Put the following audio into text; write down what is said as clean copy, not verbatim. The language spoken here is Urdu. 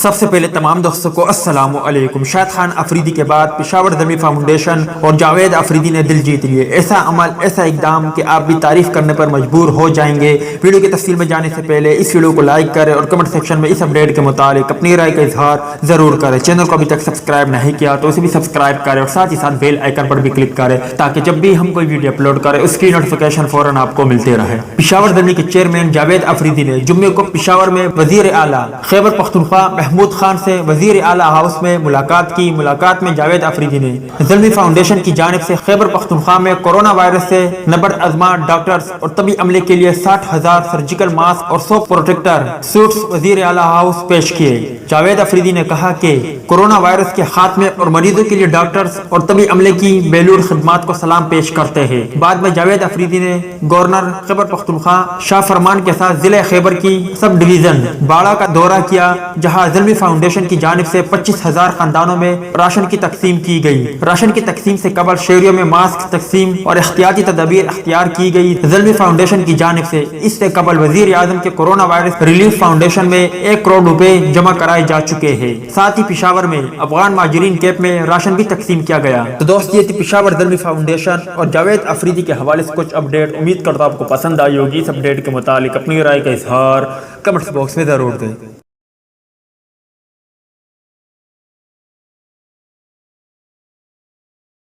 سب سے پہلے تمام دوستوں کو السلام علیکم۔ شاہد خان افریدی کے بعد پشاور زلمی فاؤنڈیشن اور جاوید افریدی نے دل جیت لیے۔ ایسا عمل، ایسا اقدام کہ آپ بھی تعریف کرنے پر مجبور ہو جائیں گے۔ ویڈیو کی تفصیل میں جانے سے پہلے اس ویڈیو کو لائک کریں اور کمنٹ سیکشن میں اس اپڈیٹ کے متعلق اپنی رائے کا اظہار ضرور کریں۔ چینل کو ابھی تک سبسکرائب نہیں کیا تو اسے بھی سبسکرائب کریں اور ساتھ ہی ساتھ بیل آئیکن پر بھی کلک کریں تاکہ جب بھی ہم کوئی ویڈیو اپلوڈ کریں اس کی نوٹیفیکیشن فوراً آپ کو ملتے رہے۔ پشاور زلمی کے چیئرمین جاوید افریدی نے جمعے کو پشاور میں وزیر اعلیٰ خیبر پختونخوا محمود خان سے وزیر اعلیٰ ہاؤس میں ملاقات کی۔ ملاقات میں جاوید افریدی نے زلمی فاؤنڈیشن کی جانب سے خیبر پختونخوا میں کورونا وائرس سے نبرد آزما ڈاکٹرز اور طبی عملے کے لیے 60,000 سرجیکل ماسک اور 100 پروٹیکٹر سوٹس وزیر اعلیٰ ہاؤس پیش کیے۔ جاوید افریدی نے کہا کہ کورونا وائرس کے خاتمے اور مریضوں کے لیے ڈاکٹرز اور طبی عملے کی بیلور خدمات کو سلام پیش کرتے ہیں۔ بعد میں جاوید افریدی نے گورنر خیبر پختونخوا شاہ فرمان کے ساتھ ضلع خیبر کی سب ڈویژن باڑہ کا دورہ کیا، جہاں زلمی فاؤنڈیشن کی جانب سے 25,000 خاندانوں میں راشن کی تقسیم کی گئی۔ راشن کی تقسیم سے قبل شہریوں میں ماسک تقسیم اور احتیاطی تدابیر اختیار کی گئی۔ زلمی فاؤنڈیشن کی جانب سے اس سے قبل وزیر اعظم کے کورونا وائرس ریلیف فاؤنڈیشن میں 1 کروڑ روپے جمع کرائے جا چکے ہیں۔ ساتھ ہی پشاور میں افغان مہاجرین کیمپ میں راشن بھی تقسیم کیا گیا۔ تو دوست، یہ تھی پشاور زلمی فاؤنڈیشن اور جاوید افریدی کے حوالے سے کچھ اپڈیٹ۔ امید کرتا ہوں آپ کو پسند آئی ہوگی۔ اس اپڈیٹ کے متعلق اپنی رائے کا اظہار کمنٹس باکس میں ضرور دیں۔